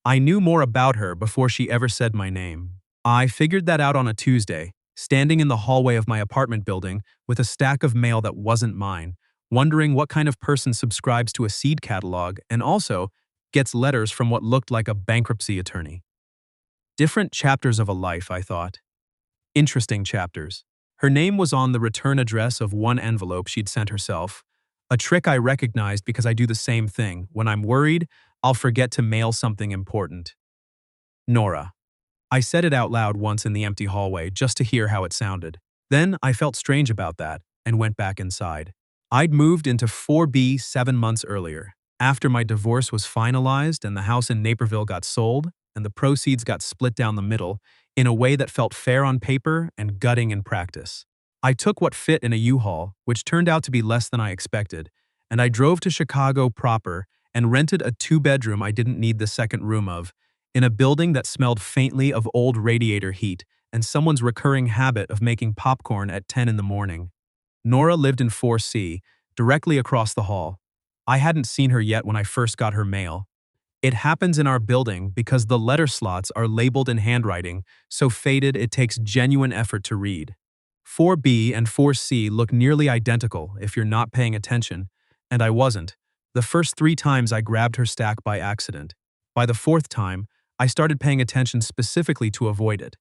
I knew more about her before she ever said my name. I figured that out on a Tuesday, standing in the hallway of my apartment building with a stack of mail that wasn't mine, wondering what kind of person subscribes to a seed catalog and also gets letters from what looked like a bankruptcy attorney. Different chapters of a life, I thought. Interesting chapters. Her name was on the return address of one envelope she'd sent herself, a trick I recognized because I do the same thing. When I'm worried, I'll forget to mail something important. Nora. I said it out loud once in the empty hallway just to hear how it sounded. Then I felt strange about that and went back inside. I'd moved into 4B 7 months earlier, after my divorce was finalized and the house in Naperville got sold and the proceeds got split down the middle in a way that felt fair on paper and gutting in practice. I took what fit in a U-Haul, which turned out to be less than I expected, and I drove to Chicago proper and rented a 2-bedroom I didn't need the second room of, in a building that smelled faintly of old radiator heat and someone's recurring habit of making popcorn at 10 in the morning. Nora lived in 4C, directly across the hall. I hadn't seen her yet when I first got her mail. It happens in our building because the letter slots are labeled in handwriting so faded it takes genuine effort to read. 4B and 4C look nearly identical if you're not paying attention, and I wasn't. The first 3 times I grabbed her stack by accident. By the 4th time, I started paying attention specifically to avoid it.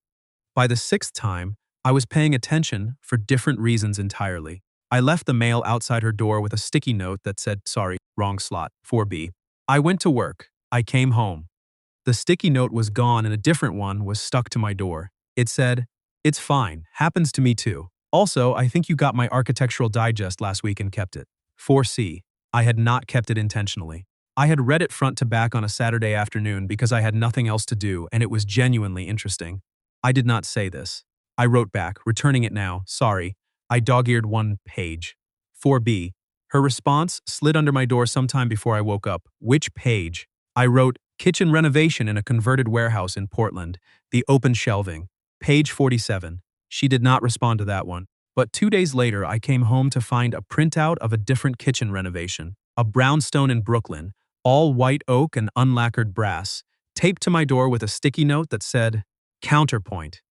By the 6th time, I was paying attention for different reasons entirely. I left the mail outside her door with a sticky note that said, "Sorry, wrong slot, 4B." I went to work. I came home. The sticky note was gone and a different one was stuck to my door. It said, "It's fine, happens to me too. Also, I think you got my Architectural Digest last week and kept it." 4C. I had not kept it intentionally. I had read it front to back on a Saturday afternoon because I had nothing else to do and it was genuinely interesting. I did not say this. I wrote back, returning it now, "Sorry, I dog-eared one page." 4B. Her response slid under my door sometime before I woke up. "Which page?" I wrote, "Kitchen renovation in a converted warehouse in Portland. The open shelving. Page 47. She did not respond to that one. But 2 days later, I came home to find a printout of a different kitchen renovation. A brownstone in Brooklyn, all white oak and unlacquered brass, taped to my door with a sticky note that said, "Counterpoint."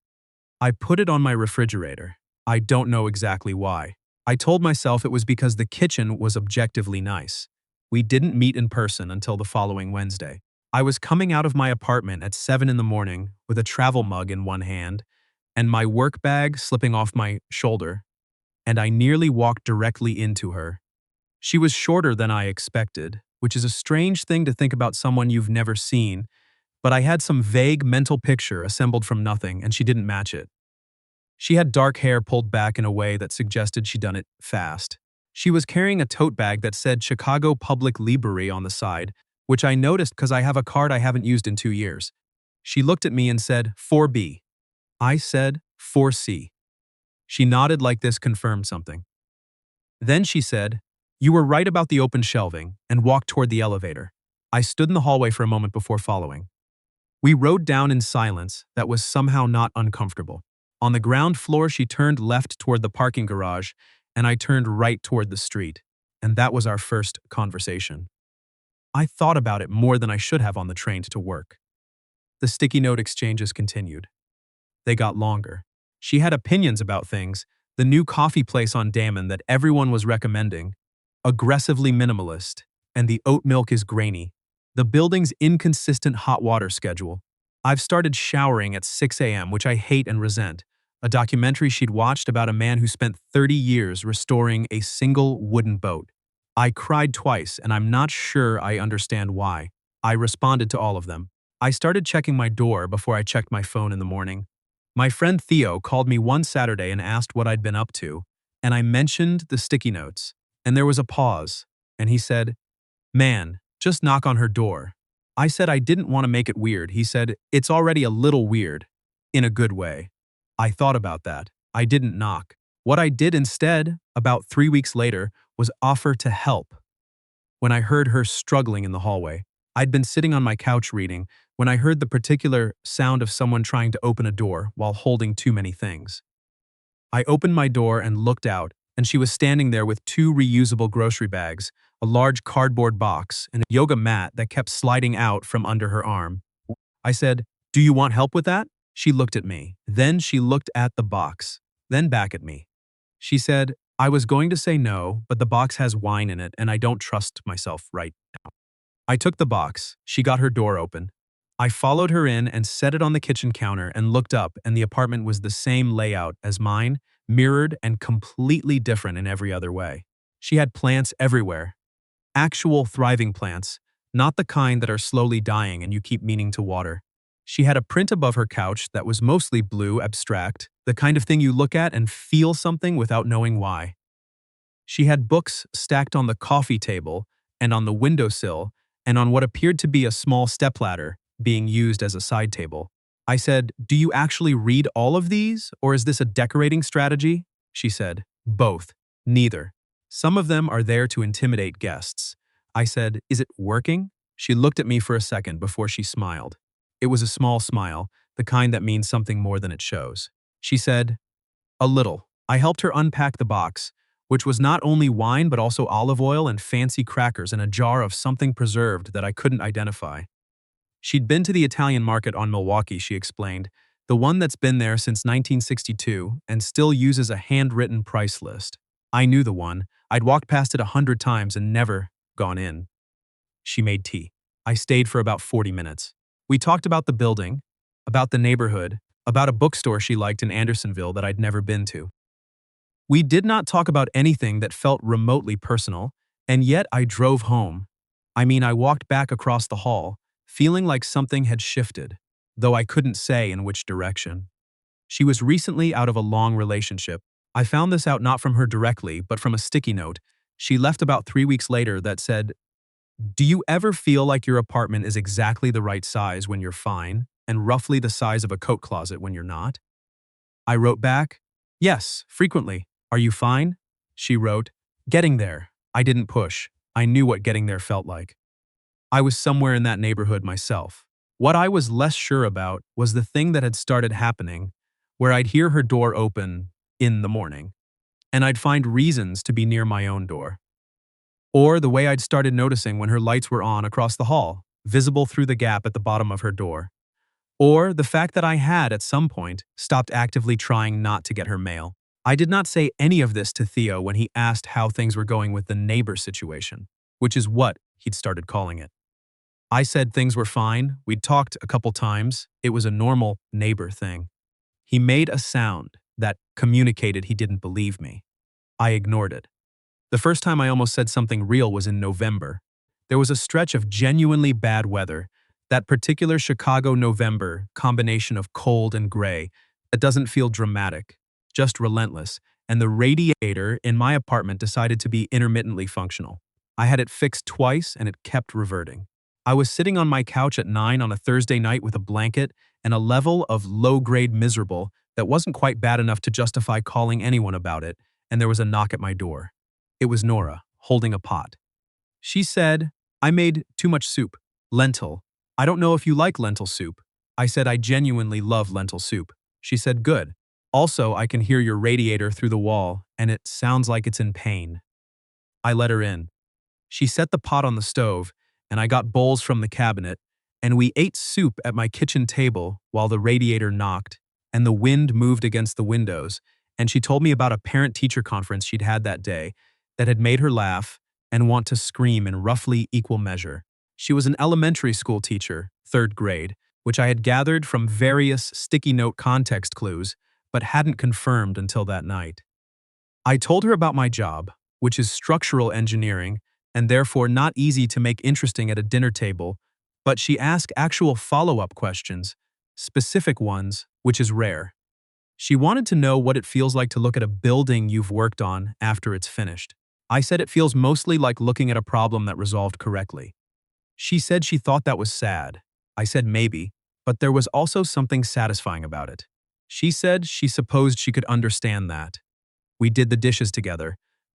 I put it on my refrigerator. I don't know exactly why. I told myself it was because the kitchen was objectively nice. We didn't meet in person until the following Wednesday. I was coming out of my apartment at 7 in the morning with a travel mug in one hand and my work bag slipping off my shoulder, and I nearly walked directly into her. She was shorter than I expected, which is a strange thing to think about someone you've never seen, but I had some vague mental picture assembled from nothing and she didn't match it. She had dark hair pulled back in a way that suggested she'd done it fast. She was carrying a tote bag that said Chicago Public Library on the side, which I noticed because I have a card I haven't used in 2 years. She looked at me and said, "4B." I said, "4C." She nodded like this confirmed something. Then she said, "You were right about the open shelving," and walked toward the elevator. I stood in the hallway for a moment before following. We rode down in silence that was somehow not uncomfortable. On the ground floor, she turned left toward the parking garage, and I turned right toward the street. And that was our first conversation. I thought about it more than I should have on the train to work. The sticky note exchanges continued. They got longer. She had opinions about things, the new coffee place on Damon that everyone was recommending, aggressively minimalist, and the oat milk is grainy, the building's inconsistent hot water schedule. I've started showering at 6 a.m., which I hate and resent, a documentary she'd watched about a man who spent 30 years restoring a single wooden boat. I cried twice, and I'm not sure I understand why. I responded to all of them. I started checking my door before I checked my phone in the morning. My friend Theo called me one Saturday and asked what I'd been up to, and I mentioned the sticky notes. And there was a pause, and he said, "Man, just knock on her door." I said I didn't want to make it weird. He said, "It's already a little weird, in a good way." I thought about that. I didn't knock. What I did instead, about 3 weeks later, was offer to help. When I heard her struggling in the hallway, I'd been sitting on my couch reading when I heard the particular sound of someone trying to open a door while holding too many things. I opened my door and looked out, and she was standing there with 2 reusable grocery bags, a large cardboard box, and a yoga mat that kept sliding out from under her arm. I said, "Do you want help with that?" She looked at me. Then she looked at the box. Then back at me. She said, "I was going to say no, but the box has wine in it and I don't trust myself right now." I took the box. She got her door open. I followed her in and set it on the kitchen counter and looked up, and the apartment was the same layout as mine, mirrored and completely different in every other way. She had plants everywhere. Actual thriving plants, not the kind that are slowly dying and you keep meaning to water. She had a print above her couch that was mostly blue, abstract, the kind of thing you look at and feel something without knowing why. She had books stacked on the coffee table and on the windowsill and on what appeared to be a small stepladder being used as a side table. I said, "Do you actually read all of these, or is this a decorating strategy?" She said, "Both. Neither. Some of them are there to intimidate guests." I said, "Is it working?" She looked at me for a second before she smiled. It was a small smile, the kind that means something more than it shows. She said, "A little." I helped her unpack the box, which was not only wine but also olive oil and fancy crackers and a jar of something preserved that I couldn't identify. She'd been to the Italian market on Milwaukee, she explained, the one that's been there since 1962 and still uses a handwritten price list. I knew the one. I'd walked past it 100 times and never gone in. She made tea. I stayed for about 40 minutes. We talked about the building, about the neighborhood, about a bookstore she liked in Andersonville that I'd never been to. We did not talk about anything that felt remotely personal, and yet I drove home. I walked back across the hall, feeling like something had shifted, though I couldn't say in which direction. She was recently out of a long relationship. I found this out not from her directly, but from a sticky note she left about 3 weeks later that said, "Do you ever feel like your apartment is exactly the right size when you're fine, and roughly the size of a coat closet when you're not?" I wrote back, "Yes, frequently. Are you fine?" She wrote, "Getting there." I didn't push. I knew what getting there felt like. I was somewhere in that neighborhood myself. What I was less sure about was the thing that had started happening, where I'd hear her door open in the morning, and I'd find reasons to be near my own door. Or the way I'd started noticing when her lights were on across the hall, visible through the gap at the bottom of her door. Or the fact that I had, at some point, stopped actively trying not to get her mail. I did not say any of this to Theo when he asked how things were going with the neighbor situation, which is what he'd started calling it. I said things were fine, we'd talked a couple times, it was a normal neighbor thing. He made a sound that communicated he didn't believe me. I ignored it. The first time I almost said something real was in November. There was a stretch of genuinely bad weather, that particular Chicago November combination of cold and gray that doesn't feel dramatic, just relentless, and the radiator in my apartment decided to be intermittently functional. I had it fixed twice and it kept reverting. I was sitting on my couch at 9 on a Thursday night with a blanket and a level of low-grade miserable that wasn't quite bad enough to justify calling anyone about it, and there was a knock at my door. It was Nora, holding a pot. She said, "I made too much soup. Lentil. I don't know if you like lentil soup." I said I genuinely love lentil soup. She said, "Good. Also, I can hear your radiator through the wall, and it sounds like it's in pain." I let her in. She set the pot on the stove, and I got bowls from the cabinet, and we ate soup at my kitchen table while the radiator knocked, and the wind moved against the windows, and she told me about a parent-teacher conference she'd had that day that had made her laugh and want to scream in roughly equal measure. She was an elementary school teacher, 3rd grade, which I had gathered from various sticky note context clues, but hadn't confirmed until that night. I told her about my job, which is structural engineering, and therefore not easy to make interesting at a dinner table, but she asked actual follow-up questions, specific ones, which is rare. She wanted to know what it feels like to look at a building you've worked on after it's finished. I said it feels mostly like looking at a problem that resolved correctly. She said she thought that was sad. I said maybe, but there was also something satisfying about it. She said she supposed she could understand that. We did the dishes together,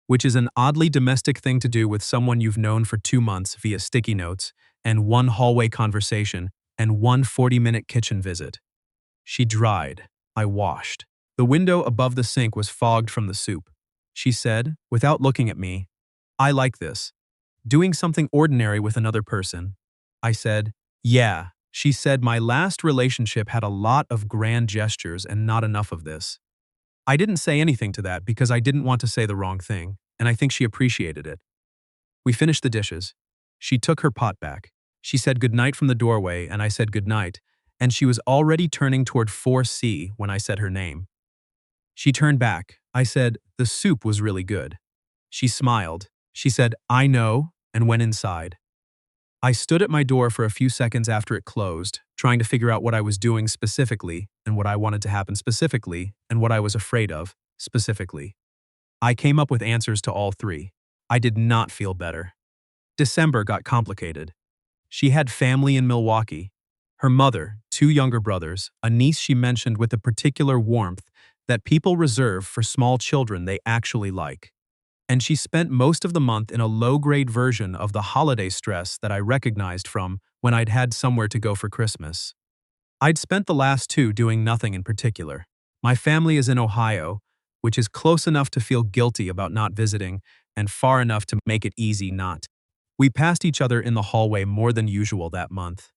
which is an oddly domestic thing to do with someone you've known for 2 months via sticky notes, and one hallway conversation, and one 40-minute kitchen visit. She dried. I washed. The window above the sink was fogged from the soup. She said, without looking at me, "I like this. Doing something ordinary with another person." I said, "Yeah, She said my last relationship had a lot of grand gestures and not enough of this. I didn't say anything to that because I didn't want to say the wrong thing, and I think she appreciated it. We finished the dishes. She took her pot back. She said goodnight from the doorway, and I said goodnight, and she was already turning toward 4C when I said her name. She turned back. I said, the soup was really good. She smiled. She said, I know, and went inside. I stood at my door for a few seconds after it closed, trying to figure out what I was doing specifically, and what I wanted to happen specifically, and what I was afraid of specifically. I came up with answers to all three. I did not feel better. December got complicated. She had family in Milwaukee. Her mother, two younger brothers, a niece she mentioned with a particular warmth that people reserve for small children they actually like. And she spent most of the month in a low-grade version of the holiday stress that I recognized from when I'd had somewhere to go for Christmas. I'd spent the last two doing nothing in particular. My family is in Ohio, which is close enough to feel guilty about not visiting and far enough to make it easy not. We passed each other in the hallway more than usual that month.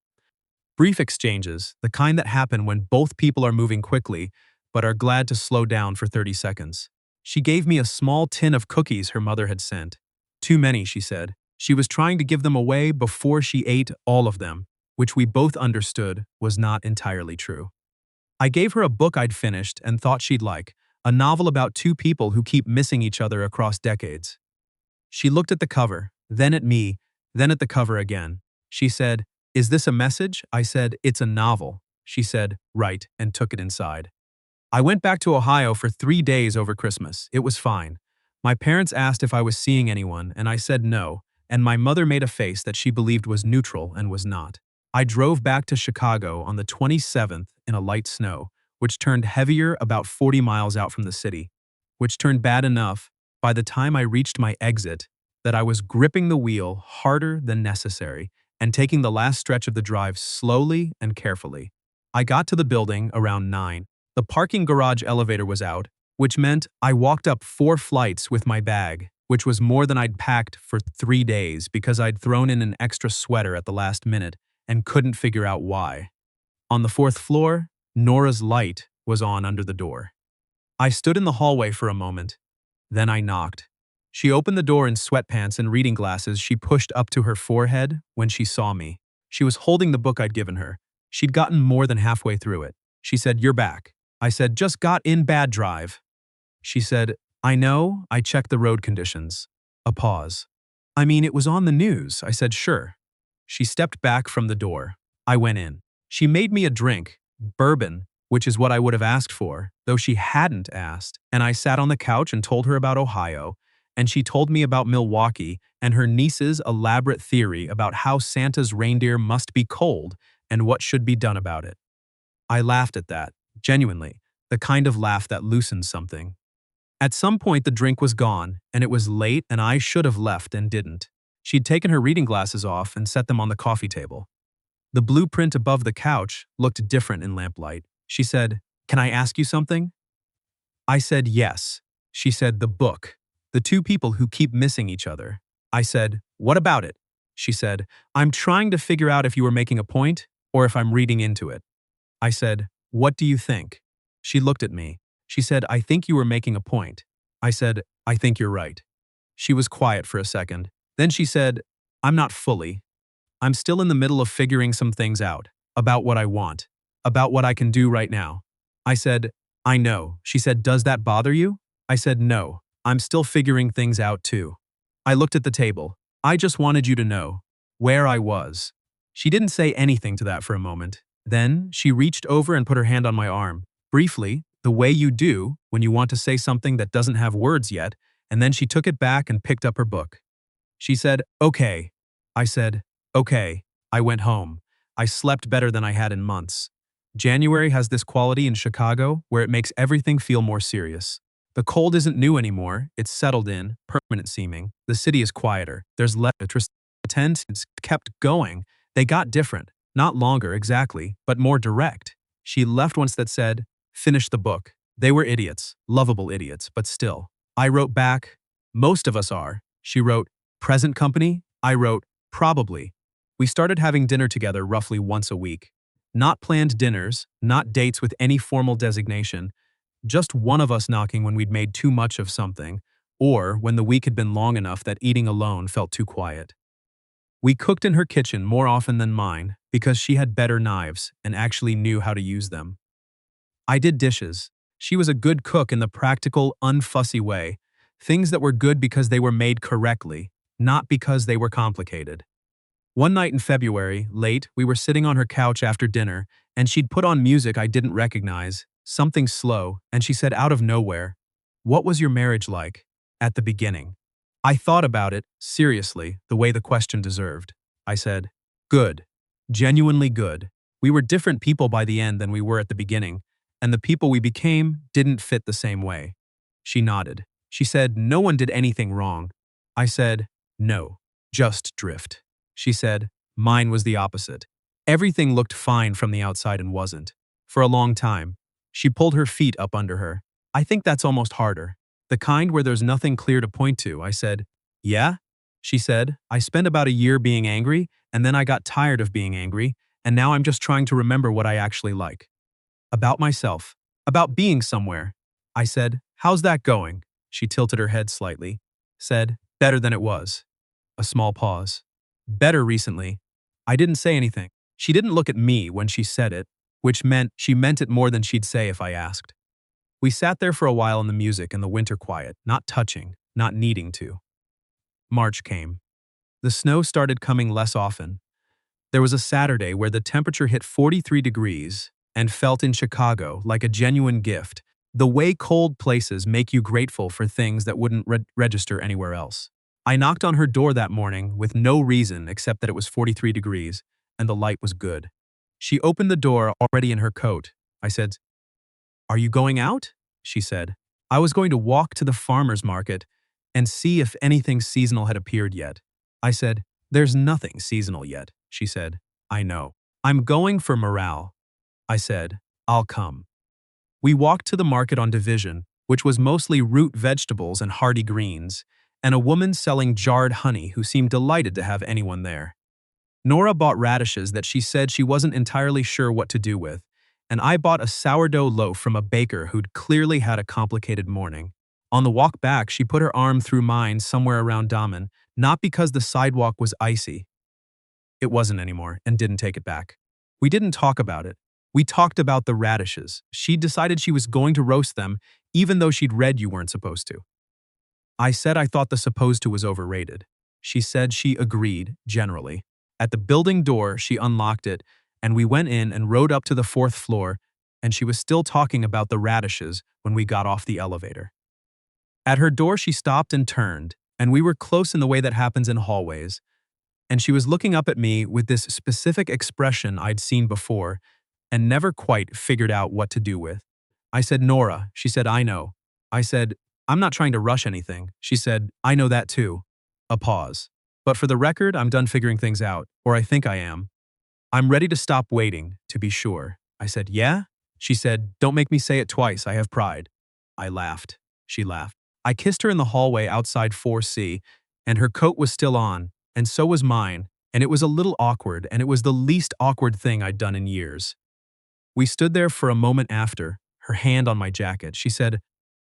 Brief exchanges, the kind that happen when both people are moving quickly but are glad to slow down for 30 seconds. She gave me a small tin of cookies her mother had sent. Too many, she said. She was trying to give them away before she ate all of them, which we both understood was not entirely true. I gave her a book I'd finished and thought she'd like, a novel about two people who keep missing each other across decades. She looked at the cover, then at me, then at the cover again. She said, "Is this a message?" I said, "It's a novel." She said, "Right," and took it inside. I went back to Ohio for 3 days over Christmas. It was fine. My parents asked if I was seeing anyone, and I said no, and my mother made a face that she believed was neutral and was not. I drove back to Chicago on the 27th in a light snow, which turned heavier about 40 miles out from the city, which turned bad enough by the time I reached my exit that I was gripping the wheel harder than necessary and taking the last stretch of the drive slowly and carefully. I got to the building around 9. The parking garage elevator was out, which meant I walked up 4 flights with my bag, which was more than I'd packed for 3 days because I'd thrown in an extra sweater at the last minute and couldn't figure out why. On the 4th floor, Nora's light was on under the door. I stood in the hallway for a moment. Then I knocked. She opened the door in sweatpants and reading glasses she pushed up to her forehead when she saw me. She was holding the book I'd given her. She'd gotten more than halfway through it. She said, "You're back." I said, "Just got in bad drive." She said, "I know, I checked the road conditions." A pause. "I mean, it was on the news." I said, "Sure." She stepped back from the door. I went in. She made me a drink, bourbon, which is what I would have asked for, though she hadn't asked, and I sat on the couch and told her about Ohio, and she told me about Milwaukee and her niece's elaborate theory about how Santa's reindeer must be cold and what should be done about it. I laughed at that, genuinely, the kind of laugh that loosens something. At some point the drink was gone, and it was late and I should have left and didn't. She'd taken her reading glasses off and set them on the coffee table. The blueprint above the couch looked different in lamplight. She said, "Can I ask you something?" I said yes. She said, "The book. The two people who keep missing each other." I said, "What about it?" She said, "I'm trying to figure out if you were making a point or if I'm reading into it." I said, "What do you think?" She looked at me. She said, "I think you were making a point." I said, "I think you're right." She was quiet for a second. Then she said, "I'm not fully. I'm still in the middle of figuring some things out, about what I want, about what I can do right now." I said, "I know." She said, "Does that bother you?" I said, "No. I'm still figuring things out too." I looked at the table. "I just wanted you to know where I was." She didn't say anything to that for a moment. Then she reached over and put her hand on my arm, briefly, the way you do when you want to say something that doesn't have words yet, and then she took it back and picked up her book. She said, "Okay." I said, "Okay." I went home. I slept better than I had in months. January has this quality in Chicago where it makes everything feel more serious. The cold isn't new anymore, it's settled in, permanent seeming. The city is quieter, there's less interest. It's kept going. They got different. Not longer, exactly, but more direct. She left once that said, "Finish the book." They were idiots, lovable idiots, but still. I wrote back, "Most of us are." She wrote, "Present company?" I wrote, "Probably." We started having dinner together roughly once a week. Not planned dinners, not dates with any formal designation, just one of us knocking when we'd made too much of something, or when the week had been long enough that eating alone felt too quiet. We cooked in her kitchen more often than mine because she had better knives and actually knew how to use them. I did dishes. She was a good cook in the practical, unfussy way, things that were good because they were made correctly, not because they were complicated. One night in February, late, we were sitting on her couch after dinner, and she'd put on music I didn't recognize, something slow, and she said out of nowhere, "What was your marriage like at the beginning?" I thought about it, seriously, the way the question deserved. I said, "Good. Genuinely good. We were different people by the end than we were at the beginning, and the people we became didn't fit the same way." She nodded. She said, "No one did anything wrong." I said, "No, just drift." She said, "Mine was the opposite. Everything looked fine from the outside and wasn't. For a long time." She pulled her feet up under her. "I think that's almost harder. The kind where there's nothing clear to point to." I said, "Yeah?" She said, "I spent about a year being angry, and then I got tired of being angry, and now I'm just trying to remember what I actually like. About myself. About being somewhere." I said, "How's that going?" She tilted her head slightly. Said, "Better than it was." A small pause. "Better recently." I didn't say anything. She didn't look at me when she said it, which meant she meant it more than she'd say if I asked. We sat there for a while in the music and the winter quiet, not touching, not needing to. March came. The snow started coming less often. There was a Saturday where the temperature hit 43 degrees and felt in Chicago like a genuine gift, the way cold places make you grateful for things that wouldn't register anywhere else. I knocked on her door that morning with no reason except that it was 43 degrees and the light was good. She opened the door already in her coat. I said, "Are you going out?" She said, "I was going to walk to the farmer's market and see if anything seasonal had appeared yet." I said, "There's nothing seasonal yet." She said, "I know. I'm going for morale." I said, "I'll come." We walked to the market on Division, which was mostly root vegetables and hardy greens, and a woman selling jarred honey who seemed delighted to have anyone there. Nora bought radishes that she said she wasn't entirely sure what to do with, and I bought a sourdough loaf from a baker who'd clearly had a complicated morning. On the walk back, she put her arm through mine somewhere around Damen, not because the sidewalk was icy. It wasn't anymore, and didn't take it back. We didn't talk about it. We talked about the radishes. She decided she was going to roast them, even though she'd read you weren't supposed to. I said I thought the supposed to was overrated. She said she agreed, generally. At the building door, she unlocked it, and we went in and rode up to the fourth floor, and she was still talking about the radishes when we got off the elevator. At her door, she stopped and turned, and we were close in the way that happens in hallways, and she was looking up at me with this specific expression I'd seen before and never quite figured out what to do with. I said, "Nora." She said, "I know." I said, "I'm not trying to rush anything." She said, "I know that too." A pause. "But for the record, I'm done figuring things out, or I think I am. I'm ready to stop waiting, to be sure." I said, "Yeah?" She said, "Don't make me say it twice, I have pride." I laughed. She laughed. I kissed her in the hallway outside 4C, and her coat was still on, and so was mine, and it was a little awkward, and it was the least awkward thing I'd done in years. We stood there for a moment after, her hand on my jacket. She said,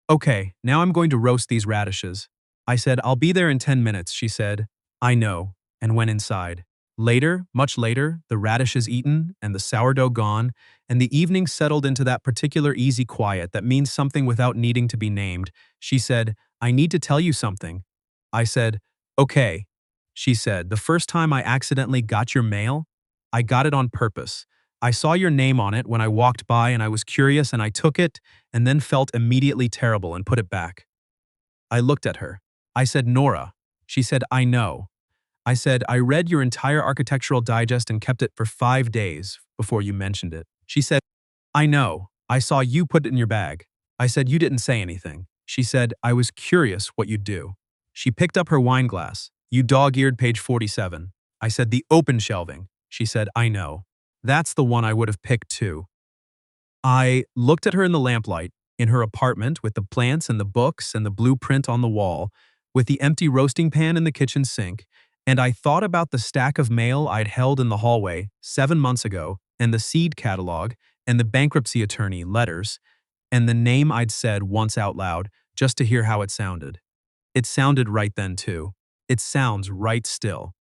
"Okay, now I'm going to roast these radishes." I said, "I'll be there in 10 minutes." She said, "I know," and went inside. Later, much later, the radishes eaten and the sourdough gone, and the evening settled into that particular easy quiet that means something without needing to be named. She said, "I need to tell you something." I said, "Okay." She said, "The first time I accidentally got your mail, I got it on purpose. I saw your name on it when I walked by and I was curious and I took it and then felt immediately terrible and put it back." I looked at her. I said, "Nora." She said, "I know." I said, "I read your entire architectural digest and kept it for 5 days before you mentioned it." She said, "I know. I saw you put it in your bag." I said, "You didn't say anything." She said, "I was curious what you'd do." She picked up her wine glass. "You dog-eared page 47. I said, "The open shelving." She said, "I know. That's the one I would have picked too." I looked at her in the lamplight, in her apartment with the plants and the books and the blueprint on the wall, with the empty roasting pan in the kitchen sink, And I thought about the stack of mail I'd held in the hallway 7 months ago, and the seed catalog, and the bankruptcy attorney letters, and the name I'd said once out loud just to hear how it sounded. It sounded right then, too. It sounds right still.